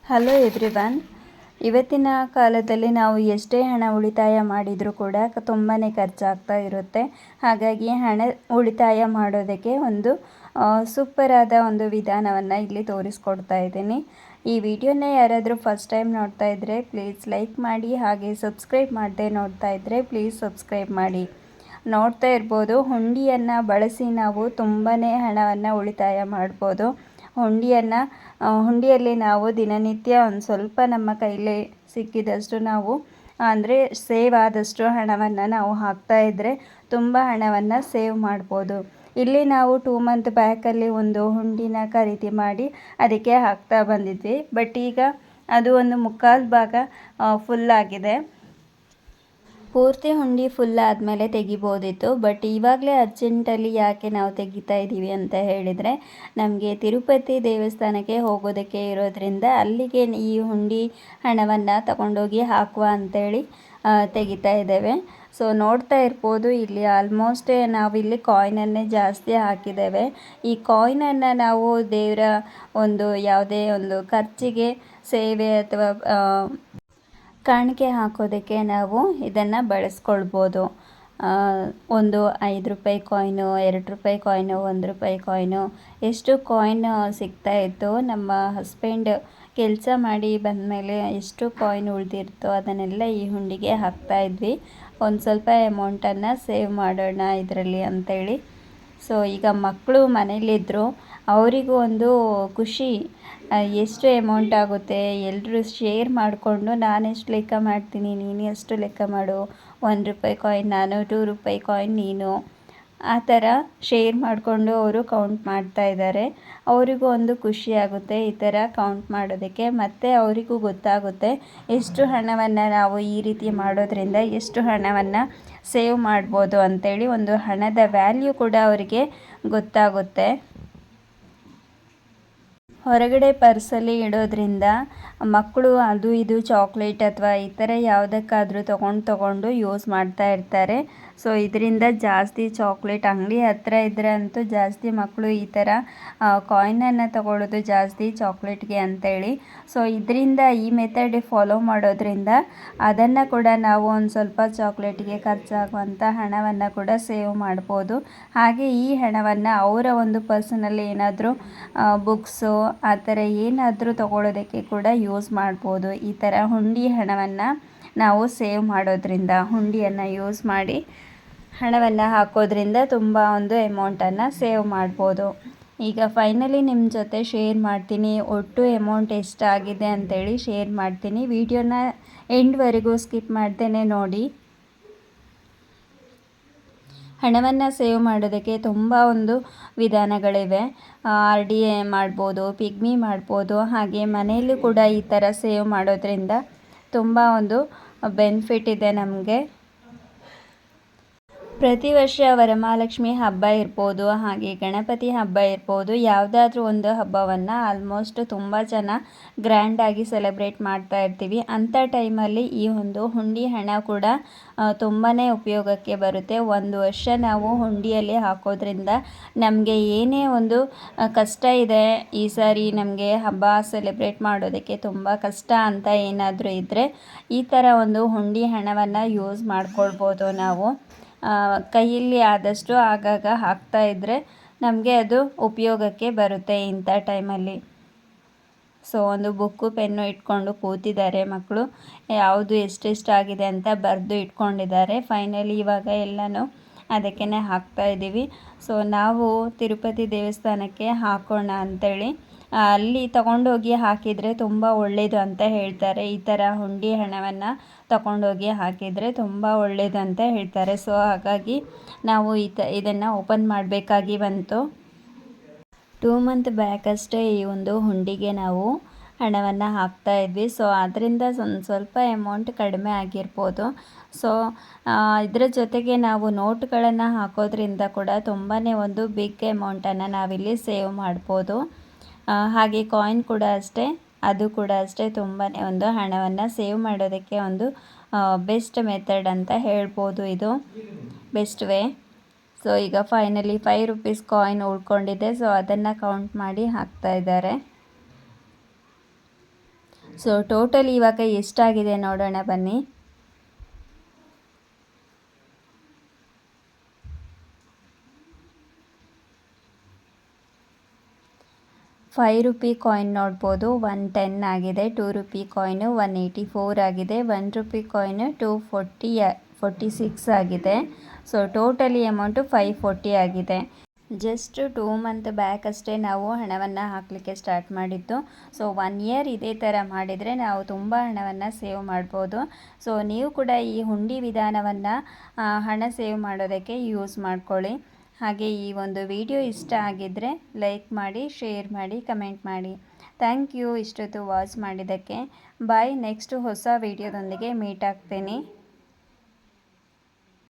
Hello everyone. ಇವತ್ತಿನ ಕಾಲದಲ್ಲಿ ನಾವು ಎಷ್ಟೇ ಹಣ ಉಳಿತಾಯ ಮಾಡಿದರೂ ಕೂಡ ತುಂಬಾ ಖರ್ಚಾಗ್ತಾ ಇರುತ್ತೆ. ಹಾಗಾಗಿ ಹಣ ಉಳಿತಾಯ ಮಾಡೋದಕ್ಕೆ ಒಂದು ಸೂಪರಾದ ಒಂದು ವಿಧಾನವನ್ನು ಇಲ್ಲಿ ತೋರಿಸ್ಕೊಡ್ತಾ ಇದ್ದೀನಿ. ಈ ವಿಡಿಯೋನ ಯಾರಾದರೂ ಫಸ್ಟ್ ಟೈಮ್ ನೋಡ್ತಾ ಇದ್ದರೆ ಪ್ಲೀಸ್ ಲೈಕ್ ಮಾಡಿ, ಹಾಗೆ ಸಬ್ಸ್ಕ್ರೈಬ್ ಮಾಡದೆ ನೋಡ್ತಾ ಇದ್ದರೆ ಪ್ಲೀಸ್ ಸಬ್ಸ್ಕ್ರೈಬ್ ಮಾಡಿ. ನೋಡ್ತಾ ಇರ್ಬೋದು, ಹುಂಡಿಯನ್ನು ಬಳಸಿ ನಾವು ತುಂಬಾ ಹಣವನ್ನು ಉಳಿತಾಯ ಮಾಡ್ಬೋದು. ಹುಂಡಿಯಲ್ಲಿ ನಾವು ದಿನನಿತ್ಯ ಒಂದು ಸ್ವಲ್ಪ ನಮ್ಮ ಕೈಲಿ ಸಿಕ್ಕಿದಷ್ಟು ನಾವು ಅಂದರೆ ಸೇವ್ ಆದಷ್ಟು ಹಣವನ್ನು ನಾವು ಹಾಕ್ತಾ ಇದ್ದರೆ ತುಂಬ ಹಣವನ್ನು ಸೇವ್ ಮಾಡ್ಬೋದು. ಇಲ್ಲಿ ನಾವು 2 ಮಂತ್ ಬ್ಯಾಕಲ್ಲಿ ಒಂದು ಹುಂಡಿನ ಖರೀದಿ ಮಾಡಿ ಅದಕ್ಕೆ ಹಾಕ್ತಾ ಬಂದಿದ್ವಿ. ಬಟ್ ಈಗ ಅದು ಒಂದು ಮುಕ್ಕಾಲು ಭಾಗ ಫುಲ್ಲಾಗಿದೆ. ಪೂರ್ತಿ ಹುಂಡಿ ಫುಲ್ ಆದಮೇಲೆ ತೆಗಿಬೋದಿತ್ತು. ಬಟ್ ಇವಾಗಲೇ ಅರ್ಜೆಂಟಲ್ಲಿ ಯಾಕೆ ನಾವು ತೆಗಿತಾ ಇದ್ದೀವಿ ಅಂತ ಹೇಳಿದರೆ, ನಮಗೆ ತಿರುಪತಿ ದೇವಸ್ಥಾನಕ್ಕೆ ಹೋಗೋದಕ್ಕೆ ಇರೋದ್ರಿಂದ ಅಲ್ಲಿಗೆ ಈ ಹುಂಡಿ ಹಣವನ್ನು ತಗೊಂಡೋಗಿ ಹಾಕುವ ಅಂಥೇಳಿ ತೆಗಿತಾ ಇದ್ದೇವೆ. ಸೊ ನೋಡ್ತಾ ಇರ್ಬೋದು, ಇಲ್ಲಿ ಆಲ್ಮೋಸ್ಟ್ ನಾವಿಲ್ಲಿ ಕಾಯಿನನ್ನೇ ಜಾಸ್ತಿ ಹಾಕಿದ್ದೇವೆ. ಈ ಕಾಯಿನನ್ನು ನಾವು ದೇವರ ಒಂದು ಯಾವುದೇ ಒಂದು ಖರ್ಚಿಗೆ, ಸೇವೆ ಅಥವಾ ಕಾಣಿಕೆ ಹಾಕೋದಕ್ಕೆ ನಾವು ಇದನ್ನು ಬಳಸ್ಕೊಳ್ಬೋದು. ಒಂದು 5 ರೂಪಾಯಿ ಕಾಯಿನು, 2 ರೂಪಾಯಿ ಕಾಯಿನು, 1 ರೂಪಾಯಿ ಕಾಯಿನು, ಎಷ್ಟು ಕಾಯಿನ್ ಸಿಗ್ತಾಯಿತ್ತು. ನಮ್ಮ ಹಸ್ಬೆಂಡ್ ಕೆಲಸ ಮಾಡಿ ಬಂದಮೇಲೆ ಎಷ್ಟು ಕಾಯಿನ್ ಉಳಿದಿರ್ತೋ ಅದನ್ನೆಲ್ಲ ಈ ಹುಂಡಿಗೆ ಹಾಕ್ತಾಯಿದ್ವಿ. ಒಂದು ಸ್ವಲ್ಪ ಅಮೌಂಟನ್ನು ಸೇವ್ ಮಾಡೋಣ ಇದರಲ್ಲಿ ಅಂಥೇಳಿ. ಸೊ ಈಗ ಮಕ್ಕಳು ಮನೇಲಿದ್ದರು, ಅವರಿಗೂ ಒಂದು ಖುಷಿ, ಎಷ್ಟು ಅಮೌಂಟ್ ಆಗುತ್ತೆ ಎಲ್ಲರೂ ಶೇರ್ ಮಾಡಿಕೊಂಡು, ನಾನೆಷ್ಟು ಲೆಕ್ಕ ಮಾಡ್ತೀನಿ ನೀನು ಎಷ್ಟು ಲೆಕ್ಕ ಮಾಡು, 1 ರೂಪಾಯಿ ಕಾಯಿನ್ ನಾನು, 2 ರೂಪಾಯಿ ಕಾಯಿನ್ ನೀನು, ಆ ಥರ ಶೇರ್ ಮಾಡಿಕೊಂಡು ಅವರು ಕೌಂಟ್ ಮಾಡ್ತಾ ಇದ್ದಾರೆ. ಅವರಿಗೂ ಒಂದು ಖುಷಿ ಆಗುತ್ತೆ ಈ ಥರ ಕೌಂಟ್ ಮಾಡೋದಕ್ಕೆ. ಮತ್ತು ಅವರಿಗೂ ಗೊತ್ತಾಗುತ್ತೆ ಎಷ್ಟು ಹಣವನ್ನು ನಾವು ಈ ರೀತಿ ಮಾಡೋದ್ರಿಂದ ಎಷ್ಟು ಹಣವನ್ನು ಸೇವ್ ಮಾಡ್ಬೋದು ಅಂಥೇಳಿ. ಒಂದು ಹಣದ ವ್ಯಾಲ್ಯೂ ಕೂಡ ಅವರಿಗೆ ಗೊತ್ತಾಗುತ್ತೆ. ಹೊರಗಡೆ ಪರ್ಸಲ್ಲಿ ಇಡೋದ್ರಿಂದ ಮಕ್ಕಳು ಅದು ಇದು ಚಾಕ್ಲೇಟ್ ಅಥವಾ ಈ ಥರ ಯಾವುದಕ್ಕಾದರೂ ತಗೊಂಡು ಯೂಸ್ ಮಾಡ್ತಾ ಇರ್ತಾರೆ. ಸೊ ಇದರಿಂದ ಜಾಸ್ತಿ ಚಾಕ್ಲೇಟ್ ಅಂಗಡಿ ಹತ್ತಿರ ಇದ್ದರೆ ಅಂತೂ ಜಾಸ್ತಿ ಮಕ್ಕಳು ಈ ಥರ ಕಾಯಿನನ್ನು ತಗೊಳ್ಳೋದು ಜಾಸ್ತಿ ಚಾಕ್ಲೇಟ್ಗೆ ಅಂಥೇಳಿ. ಸೊ ಇದರಿಂದ ಈ ಮೆಥಡ್ ಫಾಲೋ ಮಾಡೋದ್ರಿಂದ ಅದನ್ನು ಕೂಡ ನಾವು ಒಂದು ಸ್ವಲ್ಪ ಚಾಕ್ಲೇಟ್ಗೆ ಖರ್ಚಾಗುವಂಥ ಹಣವನ್ನು ಕೂಡ ಸೇವ್ ಮಾಡ್ಬೋದು. ಹಾಗೆ ಈ ಹಣವನ್ನು ಅವರ ಒಂದು ಪರ್ಸನಲ್ಲಿ ಏನಾದರೂ ಬುಕ್ಸು ಆ ಥರ ಏನಾದರೂ ತಗೊಳ್ಳೋದಕ್ಕೆ ಕೂಡ ಯೂಸ್ ಮಾಡ್ಬೋದು. ಈ ಥರ ಹುಂಡಿ ಹಣವನ್ನು ನಾವು ಸೇವ್ ಮಾಡೋದ್ರಿಂದ, ಹುಂಡಿಯನ್ನು ಯೂಸ್ ಮಾಡಿ ಹಣವನ್ನು ಹಾಕೋದ್ರಿಂದ ತುಂಬ ಒಂದು ಅಮೌಂಟನ್ನು ಸೇವ್ ಮಾಡ್ಬೋದು. ಈಗ ಫೈನಲಿ ನಿಮ್ಮ ಜೊತೆ ಶೇರ್ ಮಾಡ್ತೀನಿ, ಒಟ್ಟು ಅಮೌಂಟ್ ಎಷ್ಟಾಗಿದೆ ಅಂಥೇಳಿ ಶೇರ್ ಮಾಡ್ತೀನಿ. ವಿಡಿಯೋನ ಎಂಡ್ವರೆಗೂ ಸ್ಕಿಪ್ ಮಾಡ್ದೇ ನೋಡಿ. ಹಣವನ್ನು ಸೇವ್ ಮಾಡೋದಕ್ಕೆ ತುಂಬ ಒಂದು ವಿಧಾನಗಳಿವೆ. RD ಮಾಡ್ಬೋದು, ಪಿಗ್ಮಿ ಮಾಡ್ಬೋದು, ಹಾಗೆ ಮನೆಯಲ್ಲೂ ಕೂಡ ಈ ಥರ ಸೇವ್ ಮಾಡೋದ್ರಿಂದ ತುಂಬ ಒಂದು ಬೆನಿಫಿಟ್ ಇದೆ ನಮಗೆ. ಪ್ರತಿ ವರ್ಷ ವರಮಹಾಲಕ್ಷ್ಮಿ ಹಬ್ಬ ಇರ್ಬೋದು, ಹಾಗೆ ಗಣಪತಿ ಹಬ್ಬ ಇರ್ಬೋದು, ಯಾವುದಾದ್ರೂ ಒಂದು ಹಬ್ಬವನ್ನು ಆಲ್ಮೋಸ್ಟ್ ತುಂಬ ಜನ ಗ್ರ್ಯಾಂಡಾಗಿ ಸೆಲೆಬ್ರೇಟ್ ಮಾಡ್ತಾ ಇರ್ತೀವಿ. ಅಂಥ ಟೈಮಲ್ಲಿ ಈ ಒಂದು ಹುಂಡಿ ಹಣ ಕೂಡ ತುಂಬಾ ಉಪಯೋಗಕ್ಕೆ ಬರುತ್ತೆ. ಒಂದು ವರ್ಷ ನಾವು ಹುಂಡಿಯಲ್ಲಿ ಹಾಕೋದ್ರಿಂದ ನಮಗೆ ಏನೇ ಒಂದು ಕಷ್ಟ ಇದೆ, ಈ ಸಾರಿ ನಮಗೆ ಹಬ್ಬ ಸೆಲೆಬ್ರೇಟ್ ಮಾಡೋದಕ್ಕೆ ತುಂಬ ಕಷ್ಟ ಅಂತ ಏನಾದರೂ ಇದ್ದರೆ ಈ ಥರ ಒಂದು ಹುಂಡಿ ಹಣವನ್ನು ಯೂಸ್ ಮಾಡ್ಕೊಳ್ಬೋದು. ನಾವು ಕೈಯಲ್ಲಿ ಆದಷ್ಟು ಆಗಾಗ ಹಾಕ್ತಾ ಇದ್ದರೆ ನಮಗೆ ಅದು ಉಪಯೋಗಕ್ಕೆ ಬರುತ್ತೆ ಇಂಥ ಟೈಮಲ್ಲಿ. ಸೊ ಒಂದು ಬುಕ್ಕು ಪೆನ್ನು ಇಟ್ಕೊಂಡು ಕೂತಿದ್ದಾರೆ ಮಕ್ಕಳು. ಯಾವುದು ಎಷ್ಟೆಷ್ಟಾಗಿದೆ ಅಂತ ಬರೆದು ಇಟ್ಕೊಂಡಿದ್ದಾರೆ. ಫೈನಲಿ ಇವಾಗ ಎಲ್ಲನೂ ಅದಕ್ಕೇ ಹಾಕ್ತಾ ಇದ್ದೀವಿ. ಸೊ ನಾವು ತಿರುಪತಿ ದೇವಸ್ಥಾನಕ್ಕೆ ಹಾಕೋಣ ಅಂಥೇಳಿ ಅಲ್ಲಿ ತಗೊಂಡೋಗಿ ಹಾಕಿದರೆ ತುಂಬ ಒಳ್ಳೆಯದು ಅಂತ ಹೇಳ್ತಾರೆ. ಈ ಥರ ಹುಂಡಿ ಹಣವನ್ನು ತಗೊಂಡೋಗಿ ಹಾಕಿದರೆ ತುಂಬ ಒಳ್ಳೆಯದು ಅಂತ ಹೇಳ್ತಾರೆ. ಸೊ ಹಾಗಾಗಿ ನಾವು ಇದನ್ನು ಓಪನ್ ಮಾಡಬೇಕಾಗಿ ಬಂತು. 2 ಮಂತ್ ಬ್ಯಾಕ್ ಅಷ್ಟೇ ಈ ಒಂದು ಹುಂಡಿಗೆ ನಾವು ಹಣವನ್ನು ಹಾಕ್ತಾ ಇದ್ವಿ. ಸೊ ಅದರಿಂದ ಸ್ವಲ್ಪ ಅಮೌಂಟ್ ಕಡಿಮೆ ಆಗಿರ್ಬೋದು. ಸೊ ಇದರ ಜೊತೆಗೆ ನಾವು ನೋಟ್ಗಳನ್ನು ಹಾಕೋದ್ರಿಂದ ಕೂಡ ತುಂಬಾ ಒಂದು ಬಿಗ್ ಅಮೌಂಟನ್ನು ನಾವಿಲ್ಲಿ ಸೇವ್ ಮಾಡ್ಬೋದು. ಹಾಗೆ ಕಾಯಿನ್ ಕೂಡ ಅಷ್ಟೇ, ಅದು ಕೂಡ ಅಷ್ಟೇ ತುಂಬಾ ಒಂದು ಹಣವನ್ನು ಸೇವ್ ಮಾಡೋದಕ್ಕೆ ಒಂದು ಬೆಸ್ಟ್ ಮೆಥಡ್ ಅಂತ ಹೇಳ್ಬೋದು. ಇದು ಬೆಸ್ಟ್ ವೇ. ಸೊ ಈಗ ಫೈನಲಿ 5 ರೂಪೀಸ್ ಕಾಯಿನ್ ಉಳ್ಕೊಂಡಿದೆ. ಸೊ ಅದನ್ನು ಕೌಂಟ್ ಮಾಡಿ ಹಾಕ್ತಾ ಇದ್ದಾರೆ. ಸೊ ಟೋಟಲ್ ಇವಾಗ ಎಷ್ಟಾಗಿದೆ ನೋಡೋಣ ಬನ್ನಿ. 5 ರೂಪಿ ಕಾಯಿನ್ ನೋಡ್ಬೋದು 110 ಆಗಿದೆ, 2 ರೂಪಿ ಕಾಯಿನು 184 ಆಗಿದೆ, 1 ರೂಪಿ ಕಾಯಿನು 246 ಆಗಿದೆ. ಸೊ ಟೋಟಲಿ ಅಮೌಂಟು 540 ಆಗಿದೆ. ಜಸ್ಟ್ 2 ಮಂತ್ ಬ್ಯಾಕ್ ಅಷ್ಟೇ ನಾವು ಹಣವನ್ನು ಹಾಕಲಿಕ್ಕೆ ಸ್ಟಾರ್ಟ್ ಮಾಡಿದ್ದು. ಸೊ 1 ಇಯರ್ ಇದೇ ಥರ ಮಾಡಿದರೆ ನಾವು ತುಂಬ ಹಣವನ್ನು ಸೇವ್ ಮಾಡ್ಬೋದು. ಸೊ ನೀವು ಕೂಡ ಈ ಹುಂಡಿ ವಿಧಾನವನ್ನು ಹಣ ಸೇವ್ ಮಾಡೋದಕ್ಕೆ ಯೂಸ್ ಮಾಡ್ಕೊಳ್ಳಿ. ಹಾಗೆ ಈ ಒಂದು ವಿಡಿಯೋ ಇಷ್ಟ ಆಗಿದ್ದರೆ ಲೈಕ್ ಮಾಡಿ, ಶೇರ್ ಮಾಡಿ, ಕಮೆಂಟ್ ಮಾಡಿ. ಥ್ಯಾಂಕ್ ಯು ಇಷ್ಟೊತ್ತು ವಾಚ್ ಮಾಡಿದ್ದಕ್ಕೆ. ಬಾಯ್. ನೆಕ್ಸ್ಟ್ ಹೊಸ ವಿಡಿಯೋದೊಂದಿಗೆ ಮೀಟ್ ಆಗ್ತೀನಿ.